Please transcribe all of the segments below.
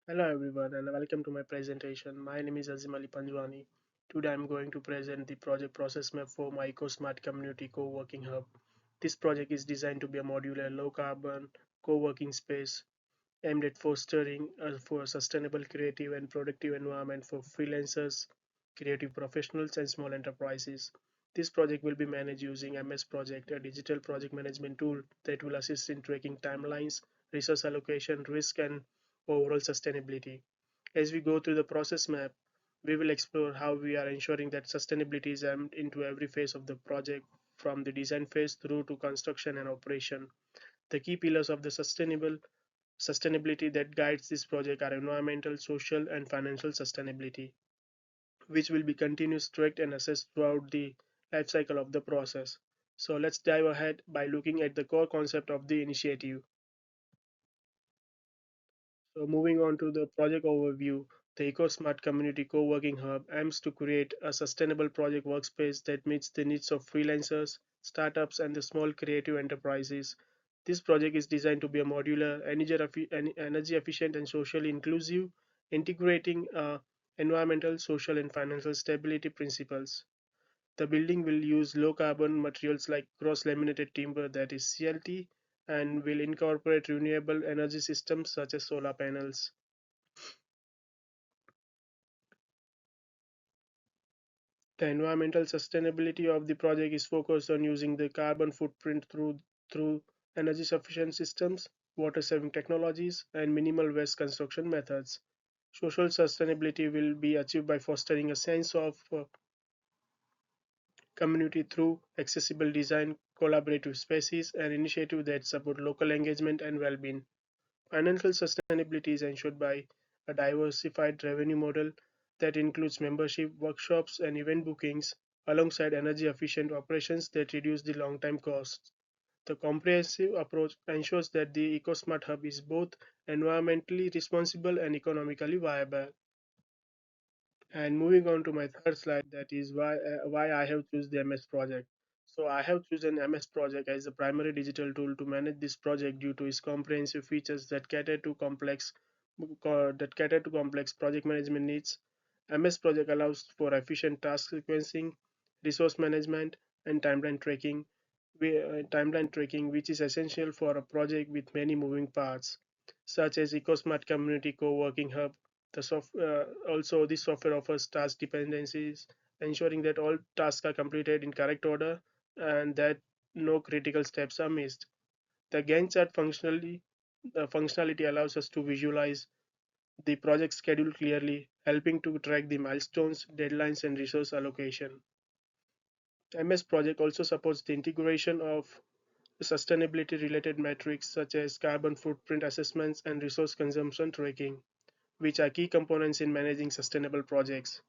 Hello everyone and welcome to my presentation. My name is Azim Ali Panjwani. Today I am going to present the project process map for my EcoSmart Community Co-working Hub. This project is designed to be a modular, low-carbon co-working space aimed at fostering for a sustainable, creative and productive environment for freelancers, creative professionals and small enterprises. This project will be managed using MS Project, a digital project management tool that will assist in tracking timelines, resource allocation, risk and overall sustainability. As we go through the process map, we will explore how we are ensuring that sustainability is aimed into every phase of the project, from the design phase through to construction and operation. The key pillars of the sustainability that guides this project are environmental, social, and financial sustainability, which will be continuous, tracked, and assessed throughout the life cycle of the process. So let's dive ahead by looking at the core concept of the initiative. So moving on to the project overview, the EcoSmart Community Co-working Hub aims to create a sustainable project workspace that meets the needs of freelancers, startups, and the small creative enterprises. This project is designed to be a modular, energy efficient, and socially inclusive, integrating environmental, social, and financial stability principles. The building will use low carbon materials like cross laminated timber, that is CLT, and will incorporate renewable energy systems such as solar panels. The environmental sustainability of the project is focused on using the carbon footprint through energy sufficient systems, water saving technologies, and minimal waste construction methods. Social sustainability will be achieved by fostering a sense of community through accessible design, collaborative spaces, and initiatives that support local engagement and well-being. Financial sustainability is ensured by a diversified revenue model that includes membership, workshops, and event bookings, alongside energy efficient operations that reduce the long term costs. The comprehensive approach ensures that the EcoSmart Hub is both environmentally responsible and economically viable. And moving on to my third slide, that is why I have chosen the MS project. So I have chosen MS project as the primary digital tool to manage this project due to its comprehensive features that cater to complex project management needs. MS project allows for efficient task sequencing, resource management, and timeline tracking, which is essential for a project with many moving parts, such as EcoSmart Community Co-working Hub. Also, this software offers task dependencies, ensuring that all tasks are completed in correct order and that no critical steps are missed. The Gantt chart functionality allows us to visualize the project schedule clearly, helping to track the milestones, deadlines, and resource allocation. MS Project also supports the integration of sustainability related metrics such as carbon footprint assessments and resource consumption tracking, which are key components in managing sustainable projects.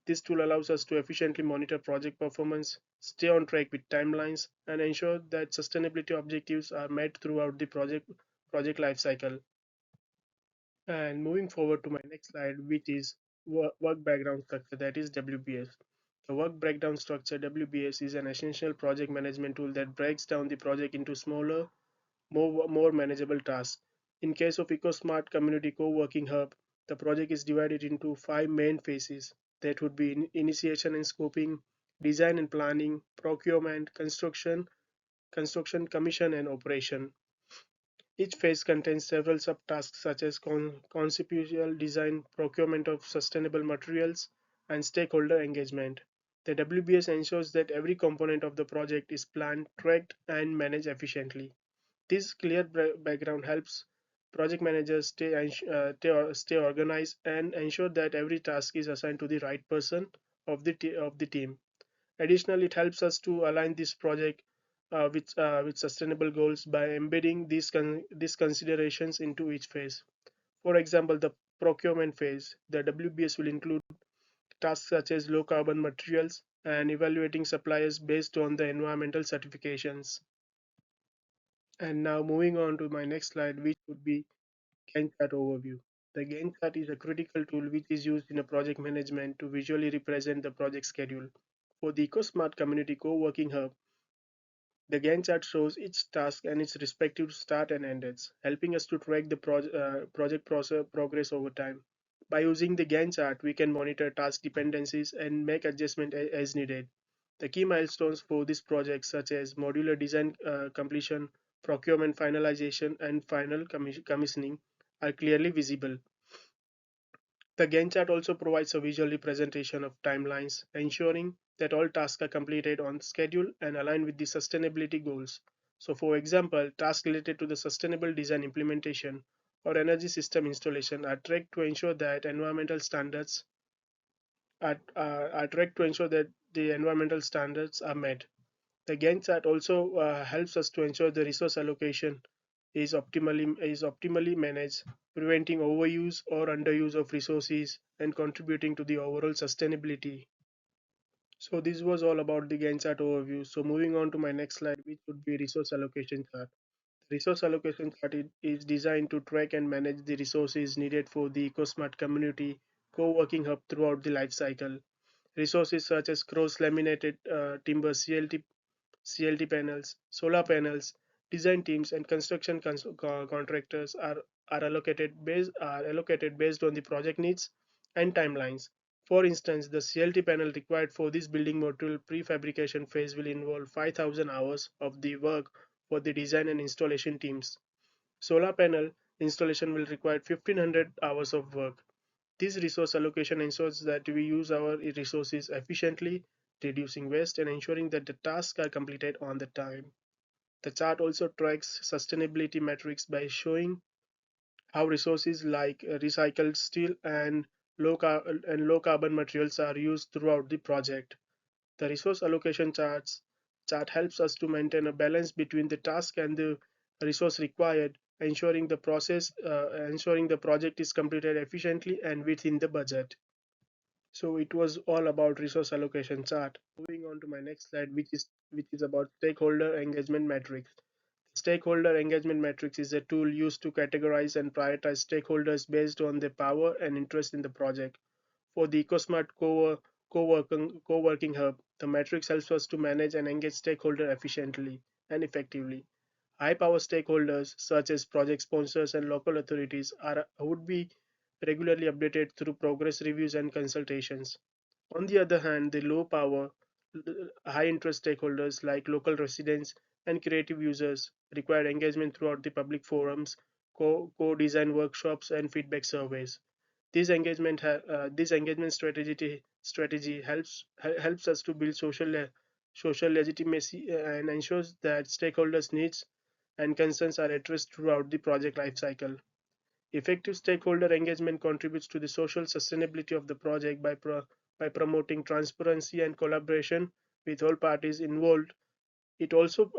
This tool allows us to efficiently monitor project performance, stay on track with timelines, and ensure that sustainability objectives are met throughout the project lifecycle. And moving forward to my next slide, which is work background structure, that is WBS. The work breakdown structure WBS is an essential project management tool that breaks down the project into smaller, more manageable tasks. In case of EcoSmart Community Co-working Hub, the project is divided into five main phases that would be initiation and scoping, design and planning, procurement, construction, commission, and operation. Each phase contains several subtasks such as conceptual design, procurement of sustainable materials, and stakeholder engagement. The WBS ensures that every component of the project is planned, tracked, and managed efficiently. This clear background helps project managers stay organized and ensure that every task is assigned to the right person of the team. Additionally, it helps us to align this project with sustainable goals by embedding these considerations into each phase. For example, the procurement phase, the WBS will include tasks such as low carbon materials and evaluating suppliers based on the environmental certifications. And now moving on to my next slide, which would be Gantt chart overview. The Gantt chart is a critical tool which is used in a project management to visually represent the project schedule. For the EcoSmart Community Co-working Hub, The Gantt chart shows each task and its respective start and end dates, helping us to track the project progress over time. By using the Gantt chart, we can monitor task dependencies and make adjustments as needed. The key milestones for this project, such as modular design completion, procurement finalization, and final commissioning, are clearly visible. The Gantt chart also provides a visual representation of timelines, ensuring that all tasks are completed on schedule and aligned with the sustainability goals. So, for example, tasks related to the sustainable design implementation or energy system installation are tracked to ensure that environmental standards are tracked to ensure that the environmental standards are met. The Gantt chart also helps us to ensure the resource allocation is optimally managed, preventing overuse or underuse of resources and contributing to the overall sustainability. So this was all about the Gantt chart overview. So moving on to my next slide, which would be resource allocation chart. Resource allocation chart is designed to track and manage the resources needed for the EcoSmart community co-working hub throughout the life cycle. Resources such as cross-laminated timber CLT panels, solar panels, design teams, and construction contractors are allocated based on the project needs and timelines. For instance, the CLT panel required for this building module prefabrication phase will involve 5,000 hours of the work for the design and installation teams. Solar panel installation will require 1,500 hours of work. This resource allocation ensures that we use our resources efficiently, reducing waste and ensuring that the tasks are completed on the time. The chart also tracks sustainability metrics by showing how resources like recycled steel and low carbon materials are used throughout the project. The resource allocation chart helps us to maintain a balance between the task and the resource required, ensuring the project is completed efficiently and within the budget. So it was all about resource allocation chart. Moving on to my next slide, which is about stakeholder engagement metrics. Stakeholder engagement matrix is a tool used to categorize and prioritize stakeholders based on their power and interest in the project. For the EcoSmart co-working hub, the matrix helps us to manage and engage stakeholders efficiently and effectively. High-power stakeholders, such as project sponsors and local authorities, would be regularly updated through progress reviews and consultations. On the other hand, the low-power, high-interest stakeholders like local residents and creative users require engagement throughout the public forums, co-design workshops, and feedback surveys. This engagement strategy helps us to build social legitimacy and ensures that stakeholders' needs and concerns are addressed throughout the project lifecycle. Effective stakeholder engagement contributes to the social sustainability of the project by promoting transparency and collaboration with all parties involved. It also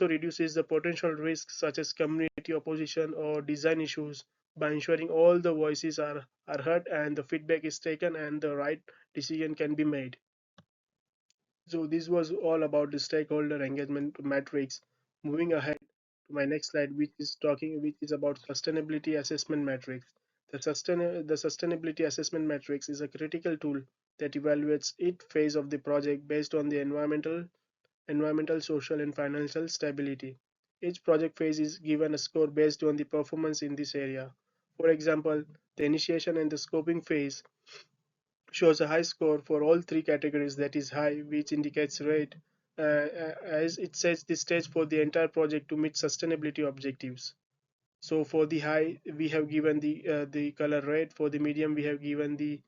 reduces the potential risks such as community opposition or design issues by ensuring all the voices are heard and the feedback is taken and the right decision can be made. So this was all about the stakeholder engagement matrix. Moving ahead to my next slide, which is about sustainability assessment matrix. The sustainability assessment matrix is a critical tool that evaluates each phase of the project based on the environmental, social, and financial stability. Each project phase is given a score based on the performance in this area. For example, the initiation and the scoping phase shows a high score for all three categories, that is high, which indicates red, as it sets the stage for the entire project to meet sustainability objectives. So for the high, we have given the color red. For the medium, we have given the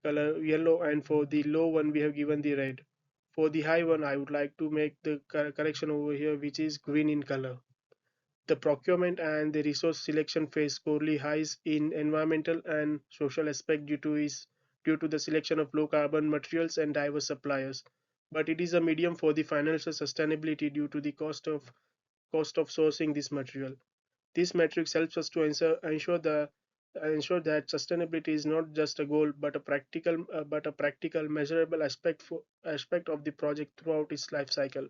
color yellow, and for the low one, we have given the red. For the high one, I would like to make the correction over here, which is green in color. The procurement and the resource selection phase scorely highs in environmental and social aspect due to the selection of low carbon materials and diverse suppliers. But it is a medium for the financial sustainability due to the cost of sourcing this material. This matrix helps us to ensure that sustainability is not just a goal but a practical measurable aspect of the project throughout its life cycle.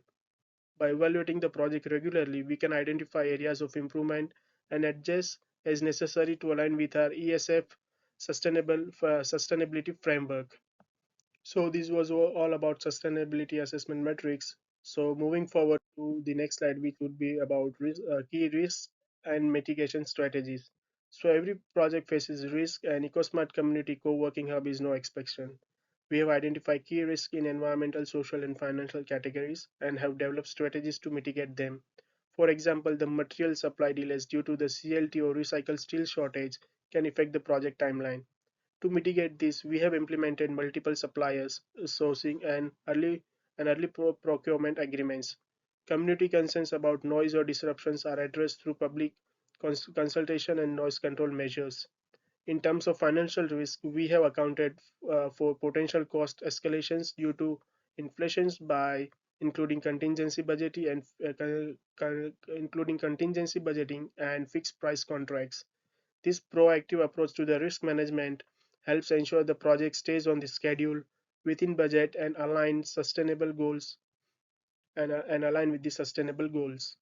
By evaluating the project regularly, we can identify areas of improvement and adjust as necessary to align with our ESF sustainability framework. So this was all about sustainability assessment metrics. So moving forward to the next slide, which would be about key risks and mitigation strategies. So every project faces risk, and EcoSmart Community Co-working Hub is no exception. We have identified key risks in environmental, social, and financial categories and have developed strategies to mitigate them. For example, the material supply delays due to the CLT or recycled steel shortage can affect the project timeline. To mitigate this, we have implemented multiple suppliers, sourcing, and early procurement agreements. Community concerns about noise or disruptions are addressed through public consultation and noise control measures. In terms of financial risk, we have accounted for potential cost escalations due to inflations by including contingency budgeting and including contingency budgeting and fixed price contracts. This proactive approach to the risk management helps ensure the project stays on the schedule, within budget, and align with the sustainable goals.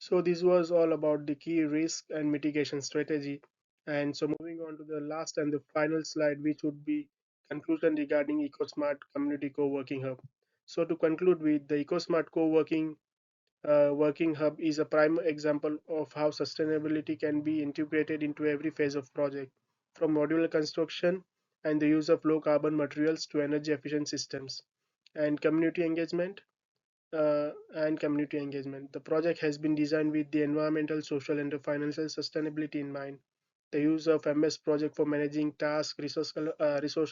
So this was all about the key risk and mitigation strategy. And so moving on to the last and the final slide, which would be conclusion regarding EcoSmart Community Co-working Hub. So to conclude with, the EcoSmart Working Hub is a prime example of how sustainability can be integrated into every phase of project, from modular construction and the use of low carbon materials to energy efficient systems and community engagement. The project has been designed with the environmental, social, and financial sustainability in mind. The use of MS Project for managing task, resource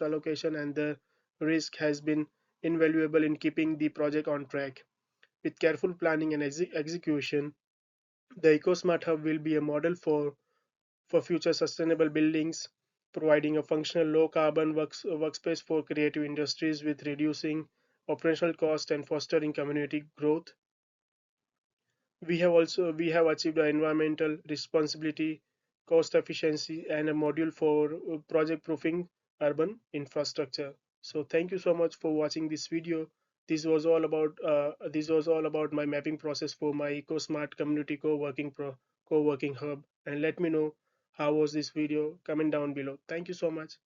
allocation, and the risk has been invaluable in keeping the project on track. With careful planning and execution, the EcoSmart Hub will be a model for future sustainable buildings, providing a functional low carbon workspace for creative industries with reducing operational cost and fostering community growth. We have achieved an environmental responsibility, cost efficiency, and a module for project proofing urban infrastructure. So thank you so much for watching this video. This was all about my mapping process for my EcoSmart Community Co-working Hub. And let me know how was this video. Comment down below. Thank you so much.